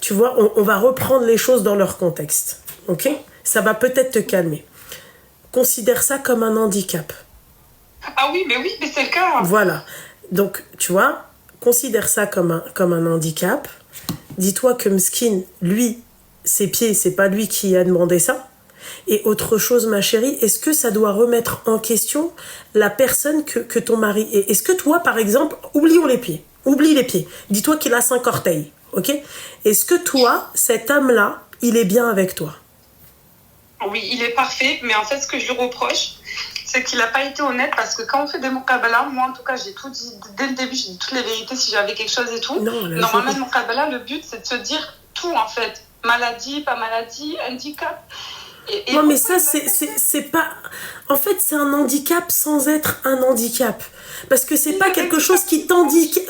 tu vois, on va reprendre les choses dans leur contexte. Ok? Ça va peut-être te calmer. Considère ça comme un handicap. Ah oui, mais c'est le cas. Voilà. Donc, tu vois, considère ça comme un handicap. Dis-toi que Mskin, lui, ses pieds, c'est pas lui qui a demandé ça. Et autre chose, ma chérie, est-ce que ça doit remettre en question la personne que ton mari est? Est-ce que toi, par exemple, oublions les pieds. Oublie les pieds. Dis-toi qu'il a 5 orteils. Ok? Est-ce que toi, cet homme-là, il est bien avec toi? Oui, il est parfait, mais en fait, ce que je lui reproche, c'est qu'il n'a pas été honnête, parce que quand on fait des muqabala, moi en tout cas, j'ai tout dit, dès le début, j'ai dit toutes les vérités si j'avais quelque chose et tout. Non, normalement, le muqabala, le but, c'est de se dire tout en fait. Maladie, pas maladie, handicap. Et non, mais ça, c'est pas... En fait, c'est un handicap sans être un handicap. Parce que c'est pas quelque chose qui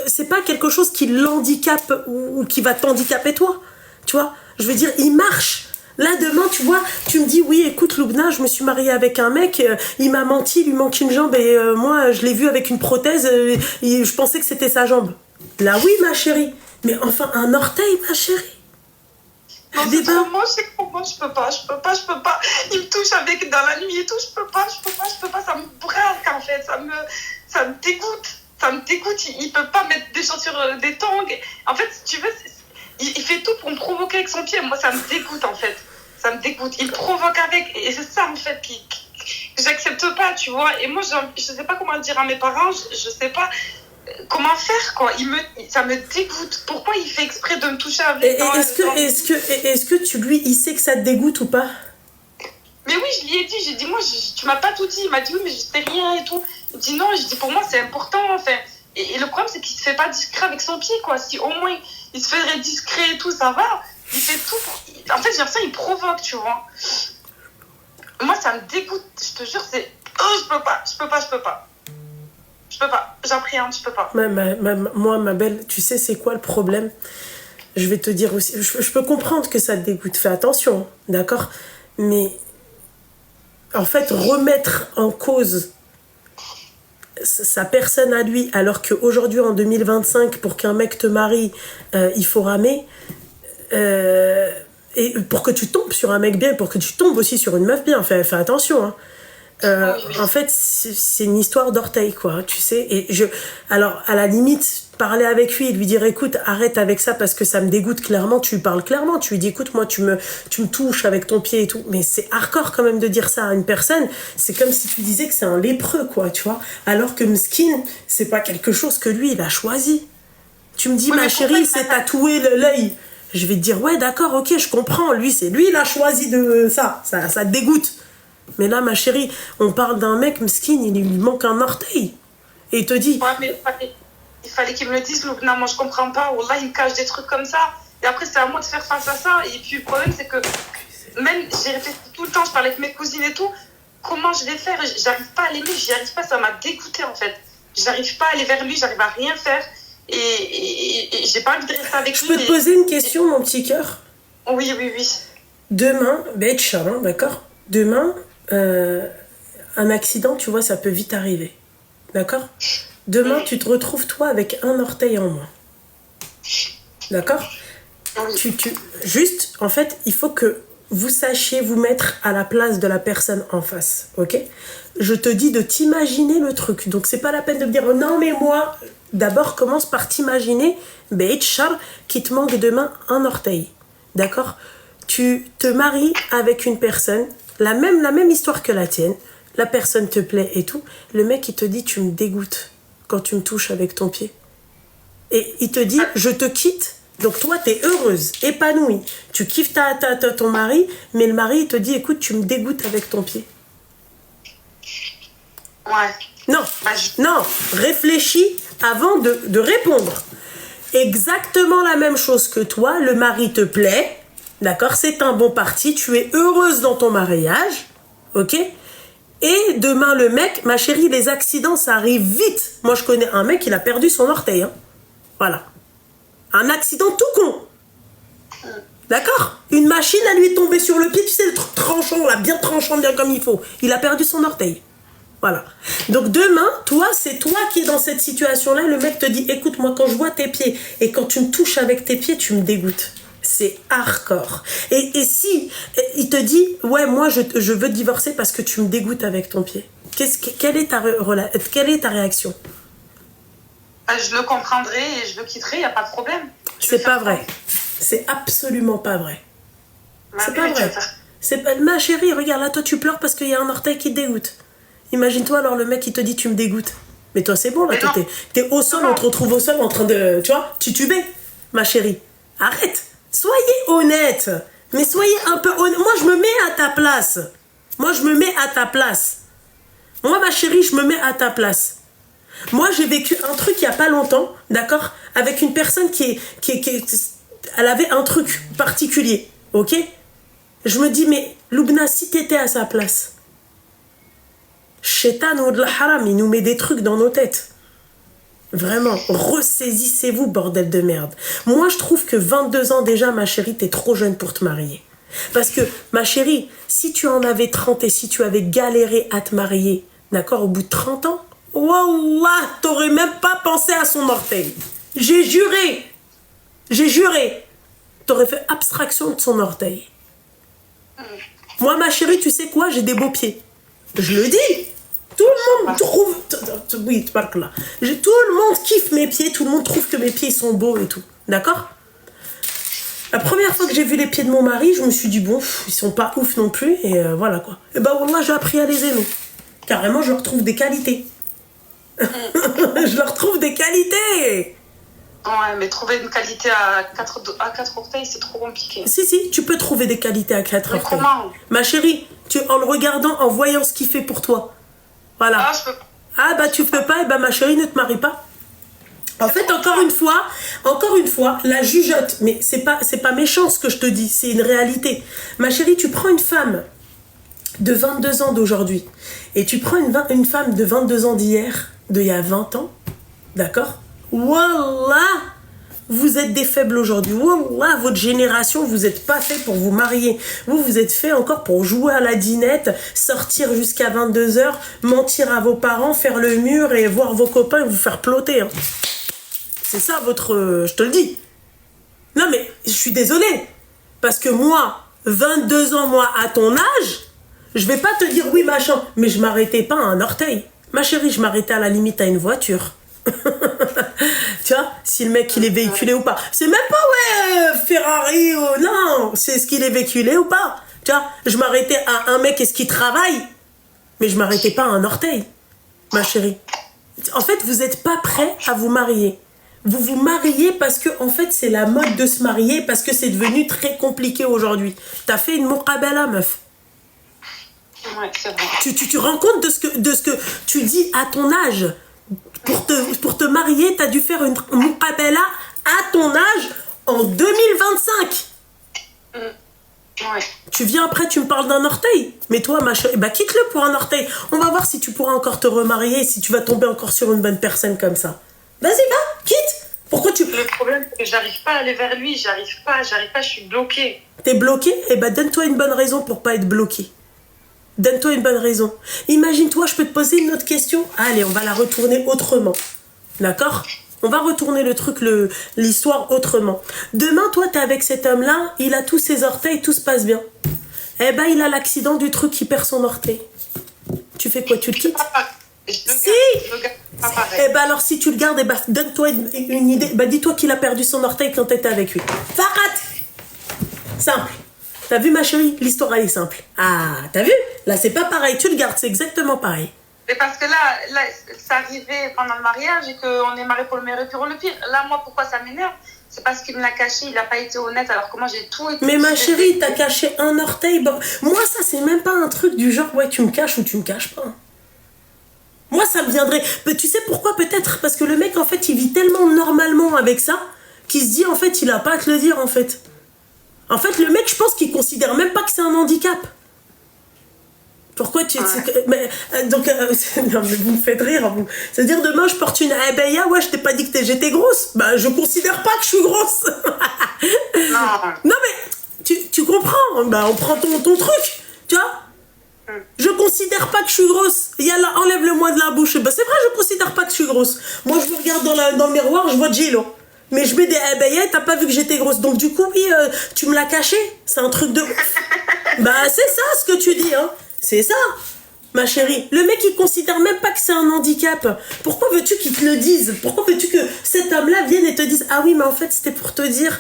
c'est pas quelque chose qui l'handicape ou qui va t'handicaper toi. Tu vois? Je veux dire, il marche. Là, demain, tu vois, tu me dis, oui, écoute, Loubna, je me suis mariée avec un mec, il m'a menti, il lui manque une jambe, et moi, je l'ai vu avec une prothèse, et je pensais que c'était sa jambe. Là, oui, ma chérie. Mais enfin, un orteil, ma chérie. Non, c'est trop moche, c'est trop moche, je peux pas. Il me touche avec dans la nuit et tout, je peux pas, ça me braque en fait, ça me dégoûte, il peut pas mettre des chaussures, des tongs. En fait, si tu veux, il fait tout pour me provoquer avec son pied, moi ça me dégoûte en fait, il me provoque avec, et c'est ça en fait que j'accepte pas, tu vois. Et moi, je sais pas comment le dire à mes parents, je sais pas comment faire, quoi. Ça me dégoûte. Pourquoi il fait exprès de me toucher avec... Est-ce que lui, il sait que ça te dégoûte ou pas? Mais oui, je lui ai dit, j'ai dit, moi, tu m'as pas tout dit. Il m'a dit, oui, mais je sais rien et tout. Il dit, non, je dis, pour moi, c'est important, enfin. Et le problème, c'est qu'il se fait pas discret avec son pied, quoi. Si au moins il se ferait discret et tout, ça va. Il fait tout pour... En fait, j'ai l'impression qu'il provoque, tu vois. Moi, ça me dégoûte. Je te jure, c'est... Oh, je peux pas. J'appréhende, je peux pas. Moi, ma belle, tu sais, c'est quoi le problème? Je vais te dire aussi... Je peux comprendre que ça te dégoûte. Fais attention, d'accord? Mais, en fait, remettre en cause sa personne à lui, alors qu'aujourd'hui, en 2025, pour qu'un mec te marie, il faut ramer... et pour que tu tombes sur un mec bien, pour que tu tombes aussi sur une meuf bien, fais attention, hein. En fait, c'est une histoire d'orteil, quoi, tu sais. Alors, à la limite, parler avec lui et lui dire, écoute, arrête avec ça parce que ça me dégoûte, clairement, tu lui parles clairement, tu lui dis, écoute, moi, tu me touches avec ton pied et tout. Mais c'est hardcore quand même de dire ça à une personne. C'est comme si tu disais que c'est un lépreux, quoi, tu vois. Alors que Mskin, c'est pas quelque chose que lui, il a choisi. Tu me dis, ma chérie, il s'est tatoué l'œil. Je vais te dire, ouais, d'accord, ok, je comprends. Lui, il a choisi de ça te dégoûte. Mais là, ma chérie, on parle d'un mec, Mskin, il lui manque un orteil. Et il te dit... Ouais, mais il fallait qu'il me le dise, Loubna, moi je comprends pas. Wallah, il me cache des trucs comme ça. Et après, c'est à moi de faire face à ça. Et puis, le problème, c'est que même, j'ai réfléchi tout le temps, je parlais avec mes cousines et tout. Comment je vais faire? J'arrive pas à l'aimer, j'y arrive pas, ça m'a dégoûté en fait. J'arrive pas à aller vers lui, j'arrive à rien faire. Et j'ai pas envie de rester avec lui. Je peux te poser une question, mon petit cœur? Oui. Demain, hein, d'accord? Demain, un accident, tu vois, ça peut vite arriver. D'accord? Demain, tu te retrouves, toi, avec un orteil en moins. D'accord? Juste, en fait, il faut que vous sachiez vous mettre à la place de la personne en face. Ok? Je te dis de t'imaginer le truc. Donc, c'est pas la peine de me dire, non, mais moi... D'abord, commence par t'imaginer, qui te manque demain un orteil. D'accord? Tu te maries avec une personne, la même histoire que la tienne, la personne te plaît et tout, le mec il te dit tu me dégoûtes quand tu me touches avec ton pied. Et il te dit je te quitte, donc toi t'es heureuse, épanouie, tu kiffes ton mari, mais le mari il te dit écoute tu me dégoûtes avec ton pied. Ouais. Non, réfléchis avant de répondre. Exactement la même chose que toi, le mari te plaît, d'accord, c'est un bon parti, tu es heureuse dans ton mariage, ok? Et demain le mec, ma chérie, les accidents ça arrive vite. Moi je connais un mec, il a perdu son orteil, hein. Voilà. Un accident tout con. D'accord? Une machine à lui est tombée sur le pied, tu sais le truc tranchant là, bien tranchant, bien comme il faut. Il a perdu son orteil. Voilà. Donc demain, toi, c'est toi qui es dans cette situation-là. Le mec te dit, écoute, moi, quand je vois tes pieds et quand tu me touches avec tes pieds, tu me dégoûtes. C'est hardcore. Et si il te dit, ouais, moi je veux divorcer parce que tu me dégoûtes avec ton pied, quelle est ta réaction? Je le comprendrai et je le quitterai, il n'y a pas de problème. C'est pas vrai. C'est absolument pas vrai. C'est pas vrai. C'est pas... Ma chérie, regarde, là, toi, tu pleures parce qu'il y a un orteil qui te dégoûte. Imagine-toi, alors, le mec, il te dit, tu me dégoûtes. Mais toi, c'est bon, là, t'es au sol, on te retrouve au sol en train de, tu vois, tituber, ma chérie. Arrête. Soyez honnête. Mais soyez un peu honnête. Moi, je me mets à ta place. Moi, ma chérie, je me mets à ta place. Moi, j'ai vécu un truc il n'y a pas longtemps, d'accord, avec une personne elle avait un truc particulier, ok? Je me dis, mais Loubna, si t'étais à sa place, Shaitan ou de la haram, il nous met des trucs dans nos têtes. Vraiment, ressaisissez-vous, bordel de merde. Moi, je trouve que 22 ans déjà, ma chérie, t'es trop jeune pour te marier. Parce que, ma chérie, si tu en avais 30 et si tu avais galéré à te marier, d'accord, au bout de 30 ans, wallah, t'aurais même pas pensé à son orteil. J'ai juré. T'aurais fait abstraction de son orteil. Moi, ma chérie, tu sais quoi? J'ai des beaux pieds. Je le dis. Tout le monde trouve... Oui, tu parles là. Tout le monde kiffe mes pieds. Tout le monde trouve que mes pieds sont beaux et tout. D'accord? La première fois que j'ai vu les pieds de mon mari, je me suis dit, bon, ils sont pas ouf non plus. Et voilà quoi. Et bah, wallah, j'ai appris à les aimer. Carrément, je leur trouve des qualités. Je leur trouve des qualités. Ouais, mais trouver une qualité à 4 orteils, c'est trop compliqué. Si, tu peux trouver des qualités à 4 orteils. Comment? Ma chérie, en le regardant, en voyant ce qu'il fait pour toi. Voilà. Je peux pas. Ah, bah tu peux pas, et bah ma chérie, ne te marie pas. En fait, encore une fois, la jugeote, mais c'est pas méchant ce que je te dis, c'est une réalité. Ma chérie, tu prends une femme de 22 ans d'aujourd'hui, et tu prends une femme de 22 ans d'hier, d'il y a 20 ans, d'accord? Wallah, vous êtes des faibles aujourd'hui. Wallah, votre génération, vous n'êtes pas fait pour vous marier. Vous êtes fait encore pour jouer à la dinette, sortir jusqu'à 22h, mentir à vos parents, faire le mur et voir vos copains et vous faire ploter. Hein. C'est ça votre... je te le dis. Non mais, je suis désolée. Parce que moi, 22 ans, moi, à ton âge, je vais pas te dire oui, machin, mais je m'arrêtais pas à un orteil. Ma chérie, je m'arrêtais à la limite à une voiture. Tu vois, si le mec il est véhiculé ou pas. C'est même pas Ferrari ou non, c'est ce qu'il est véhiculé ou pas. Tu vois, je m'arrêtais à un mec est-ce qu'il travaille, mais je m'arrêtais pas à un orteil, ma chérie. En fait, vous êtes pas prêts à vous marier. Vous vous mariez parce que en fait c'est la mode de se marier parce que c'est devenu très compliqué aujourd'hui. T'as fait une muqabala, meuf. Ouais, c'est vrai. Tu te rends compte de ce que tu dis à ton âge. Pour te marier, t'as dû faire une muqabala à ton âge en 2025. Ouais. Tu viens après, tu me parles d'un orteil. Mais toi, ma chérie, bah quitte-le pour un orteil. On va voir si tu pourras encore te remarier, si tu vas tomber encore sur une bonne personne comme ça. Vas-y, va, quitte. Pourquoi tu... Le problème, c'est que j'arrive pas à aller vers lui. J'arrive pas, je suis bloquée. T'es bloquée? Eh bah donne-toi une bonne raison pour pas être bloquée. Donne-toi une bonne raison. Imagine-toi, je peux te poser une autre question. Allez, on va la retourner autrement. D'accord? On va retourner le truc, l'histoire autrement. Demain, toi, t'es avec cet homme-là, il a tous ses orteils, tout se passe bien. Eh ben, il a l'accident du truc qui perd son orteil. Tu fais quoi? Tu le quittes? Si! Eh ben alors, si tu le gardes, eh ben, donne-toi une idée. Ben, dis-toi qu'il a perdu son orteil quand t'étais avec lui. Farhat! Simple. T'as vu, ma chérie? L'histoire, elle est simple. Ah, t'as vu? Là, c'est pas pareil. Tu le gardes, c'est exactement pareil. Mais parce que là c'est arrivé pendant le mariage et qu'on est mariés pour le meilleur et pour le pire. Là, moi, pourquoi ça m'énerve? C'est parce qu'il me l'a caché, il n'a pas été honnête, alors que moi, j'ai tout été... Mais ma chérie, t'as caché un orteil. Bon, moi, ça, c'est même pas un truc du genre, ouais, tu me caches ou tu me caches pas. Moi, ça me viendrait... Mais tu sais pourquoi, peut-être? Parce que le mec, en fait, il vit tellement normalement avec ça qu'il se dit, en fait, il a pas à te le dire, en fait. En fait, le mec, je pense qu'il considère même pas que c'est un handicap. Pourquoi tu... Ouais. Mais, donc, non, mais vous me faites rire, vous. C'est-à-dire, demain, je porte une abaya, ouais, je t'ai pas dit que j'étais grosse. Bah, je considère pas que je suis grosse. Non, mais, tu comprends. Bah, on prend ton truc, tu vois. Je considère pas que je suis grosse. Yallah, enlève-le-moi de la bouche. Bah, c'est vrai, je considère pas que je suis grosse. Moi, je me regarde dans le miroir, je vois J-Lo. Mais je mets des abeilles, t'as pas vu que j'étais grosse. Donc du coup, oui, tu me l'as caché. C'est un truc de ouf. Bah, c'est ça ce que tu dis, hein. C'est ça, ma chérie. Le mec, il considère même pas que c'est un handicap. Pourquoi veux-tu qu'il te le dise? Pourquoi veux-tu que cet homme-là vienne et te dise, ah oui, mais en fait, c'était pour te dire...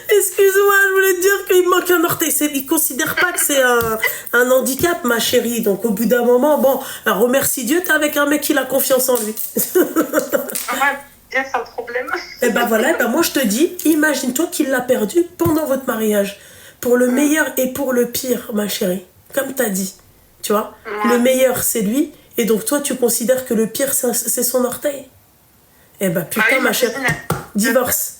Excuse-moi, je voulais te dire qu'il me manque un orteil. Il considère pas que c'est un handicap, ma chérie. Donc au bout d'un moment, bon, alors, remercie Dieu, t'es avec un mec qui a confiance en lui. Ouais, bien, c'est un problème. Et ben voilà, ben moi je te dis, imagine-toi qu'il l'a perdu pendant votre mariage. Pour le meilleur et pour le pire, ma chérie. Comme t'as dit. Tu vois, le meilleur c'est lui. Et donc toi tu considères que le pire c'est son orteil. Eh ben putain, ma chérie. Divorce.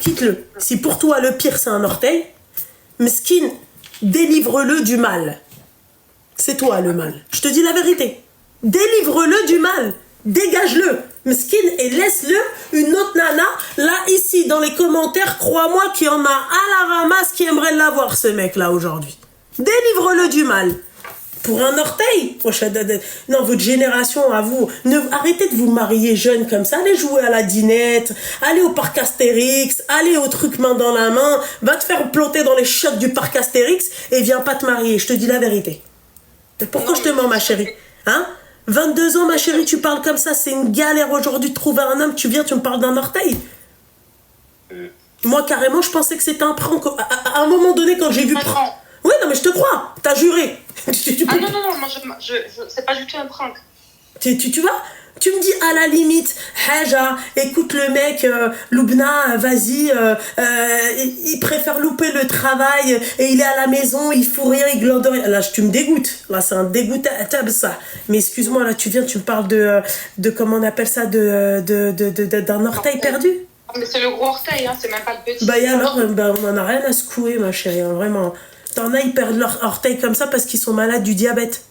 Quitte-le. Si pour toi le pire c'est un orteil, mesquine, délivre-le du mal. C'est toi le mal. Je te dis la vérité. Délivre-le du mal. Dégage-le, mesquine, et laisse-le une autre nana. Là, ici, dans les commentaires, crois-moi qu'il y en a à la ramasse qui aimerait l'avoir, ce mec-là, aujourd'hui. Délivre-le du mal. Pour un orteil. Non, votre génération, à vous, arrêtez de vous marier jeune comme ça. Allez jouer à la dinette, allez au parc Astérix, allez au truc main dans la main, va te faire planter dans les chiottes du parc Astérix et viens pas te marier. Je te dis la vérité. Pourquoi je te mens, ma chérie? Hein? 22 ans, ma chérie, tu parles comme ça, c'est une galère aujourd'hui de trouver un homme, tu viens, tu me parles d'un orteil. Moi, carrément, je pensais que c'était un prank. À un moment donné, quand j'ai vu... Oui, non, mais je te crois, t'as juré. Non, moi, c'est pas du tout un prank. Tu vois, tu me dis à la limite, Haja, écoute le mec, Loubna, vas-y, il préfère louper le travail et il est à la maison, il fout rien, il glande rien. Là, tu me dégoûtes. Là, c'est un dégoût à ça. Mais excuse-moi, là, tu me parles de comment on appelle ça, d'un orteil perdu. Mais c'est le gros orteil, hein, c'est même pas le petit. Bah, et alors, on en a rien à secouer, ma chérie, hein, vraiment. T'en as, ils perdent leur orteil comme ça parce qu'ils sont malades du diabète.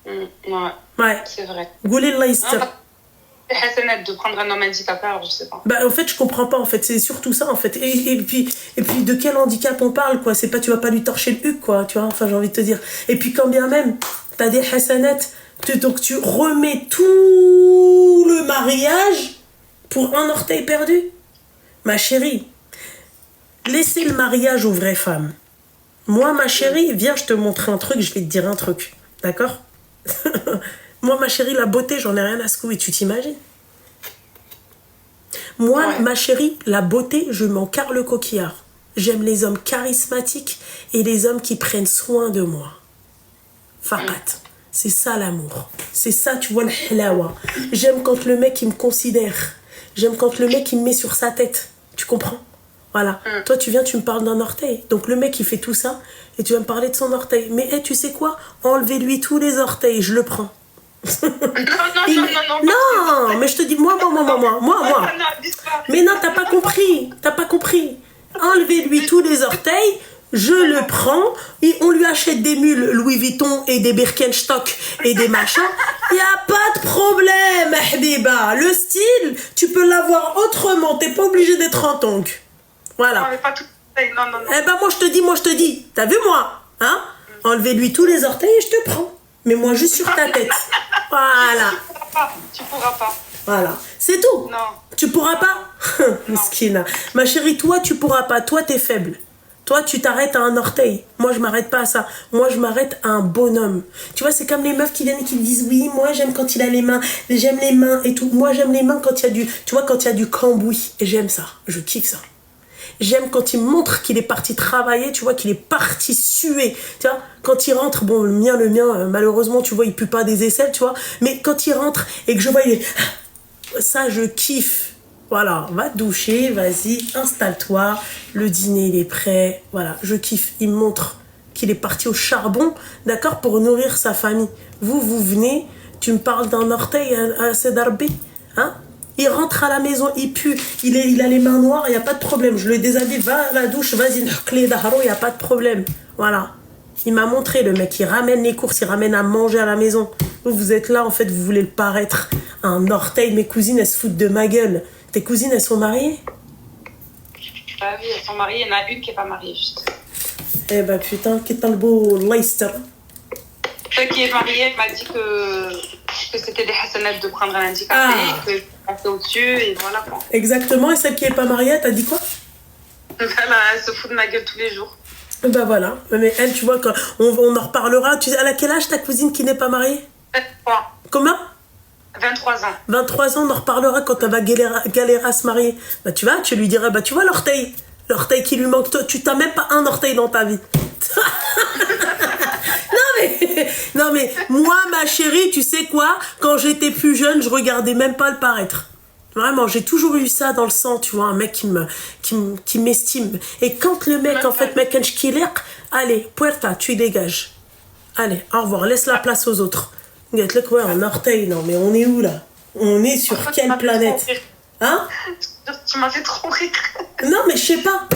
Ouais. C'est vrai. Goulé de c'est de prendre un homme handicapé, alors je sais pas. Bah, en fait, je comprends pas, en fait. C'est surtout ça, en fait. Et puis, de quel handicap on parle, quoi. C'est pas, tu vas pas lui torcher le huc, quoi, tu vois. Enfin, j'ai envie de te dire. Et puis, quand bien même, t'as des hassanettes, donc tu remets tout le mariage pour un orteil perdu. Ma chérie, laissez le mariage aux vraies femmes. Moi, ma chérie, viens, je te montre un truc, je vais te dire un truc. D'accord? Moi, ma chérie, la beauté, j'en ai rien à secouer, tu t'imagines? Moi, ma chérie, la beauté, je m'en carre le coquillard. J'aime les hommes charismatiques et les hommes qui prennent soin de moi. Fakat. C'est ça l'amour. C'est ça, tu vois, le halawa. J'aime quand le mec, il me considère. J'aime quand le mec, il me met sur sa tête. Tu comprends? Voilà. Toi, tu viens, tu me parles d'un orteil. Donc, le mec, il fait tout ça et tu vas me parler de son orteil. Mais, tu sais quoi? Enlevez-lui tous les orteils, je le prends. Non, mais je te dis, moi. Mais non, t'as pas compris. Enlevez-lui tous les orteils, je le prends, et on lui achète des mules Louis Vuitton et des Birkenstock et des machins. Y a pas de problème, Habiba. Le style, tu peux l'avoir autrement, t'es pas obligé d'être en tongue. Voilà. Non, mais pas tout. Non. Eh ben, moi je te dis. T'as vu, moi? Hein? Enlevez-lui tous les orteils et je te prends. Mais moi, juste sur ta tête. Voilà. Tu pourras pas. Voilà. C'est tout. Non. Tu pourras pas? Miskina. Ma chérie, toi, tu pourras pas. Toi, t'es faible. Toi, tu t'arrêtes à un orteil. Moi, je m'arrête pas à ça. Moi, je m'arrête à un bonhomme. Tu vois, c'est comme les meufs qui viennent et qui disent oui, moi, j'aime quand il a les mains. J'aime les mains et tout. Moi, j'aime les mains quand il y a du... Tu vois, quand il y a du cambouis. Et j'aime ça. Je kiffe ça. J'aime quand il montre qu'il est parti travailler, tu vois, qu'il est parti suer. Tu vois, quand il rentre, bon, le mien, malheureusement, tu vois, il pue pas des aisselles, tu vois. Mais quand il rentre et que je vois, il est... Ça, je kiffe. Voilà, va te doucher, vas-y, installe-toi. Le dîner, il est prêt. Voilà, je kiffe. Il me montre qu'il est parti au charbon, d'accord, pour nourrir sa famille. Vous venez, tu me parles d'un orteil à Sedarbé, hein? Il rentre à la maison, il pue, il a les mains noires, il n'y a pas de problème. Je le déshabille, va à la douche, vas-y, il n'y a pas de problème. Voilà. Il m'a montré, le mec, il ramène les courses, il ramène à manger à la maison. Vous êtes là, en fait, vous voulez le paraître. Un orteil, mes cousines, elles se foutent de ma gueule. Tes cousines, elles sont mariées? Ah oui, elles sont mariées, il y en a une qui n'est pas mariée, juste. Eh ben putain, qu'est-ce le beau Leicester. Celle qui est mariée, elle m'a dit que que c'était des hasanats de prendre un handicapé, que je passais au-dessus, et voilà quoi. Exactement, et celle qui est pas mariée, t'as dit quoi? Elle se fout de ma gueule tous les jours. Bah voilà, mais elle, tu vois, quand on en reparlera. Tu sais, elle a quel âge ta cousine qui n'est pas mariée? 23. Comment? 23 ans. 23 ans, on en reparlera quand elle va galérer à se marier. Bah tu vas, tu lui diras, bah tu vois l'orteil qui lui manque, toi, tu t'as même pas un orteil dans ta vie. Non mais, moi ma chérie, tu sais quoi? Quand j'étais plus jeune, je regardais même pas le paraître. Vraiment, j'ai toujours eu ça dans le sang, tu vois, un mec qui m'estime. Et quand le mec, en fait, mec, allez, puerta, tu dégages. Allez, au revoir, laisse la place aux autres. Regarde, là, quoi, un orteil, non, mais on est où, là? On est sur quelle planète? Hein? Tu m'as fait trop rire. Non, mais je sais pas.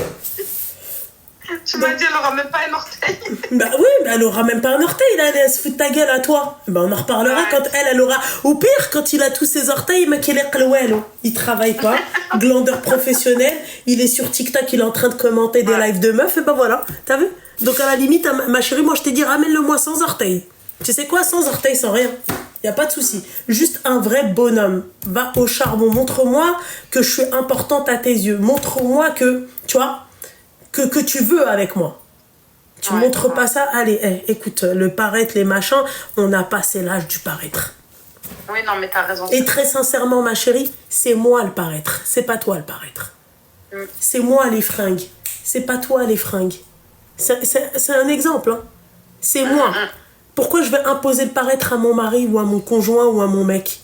Tu m'as dit, elle aura même pas un orteil. Bah oui, mais elle aura même pas un orteil, là, elle se fout de ta gueule à toi. Bah on en reparlera quand elle aura. Ou pire, quand il a tous ses orteils, mais qu'il est clouel. Il travaille pas, glandeur professionnel, il est sur TikTok, il est en train de commenter des lives de meufs, et bah voilà, t'as vu? Donc à la limite, ma chérie, moi je t'ai dit, ramène-le-moi sans orteil. Tu sais quoi, sans orteil, sans rien. Y a pas de souci. Juste un vrai bonhomme. Va au charbon, montre-moi que je suis importante à tes yeux. Montre-moi que, tu vois, que tu veux avec moi. Tu montres pas ça, allez, écoute, le paraître, les machins, on a passé l'âge du paraître. Oui, non, mais t'as raison. Et très sincèrement, ma chérie, c'est moi le paraître, c'est pas toi le paraître. C'est moi les fringues, c'est pas toi les fringues. C'est un exemple, hein. C'est moi. Pourquoi je vais imposer le paraître à mon mari ou à mon conjoint ou à mon mec?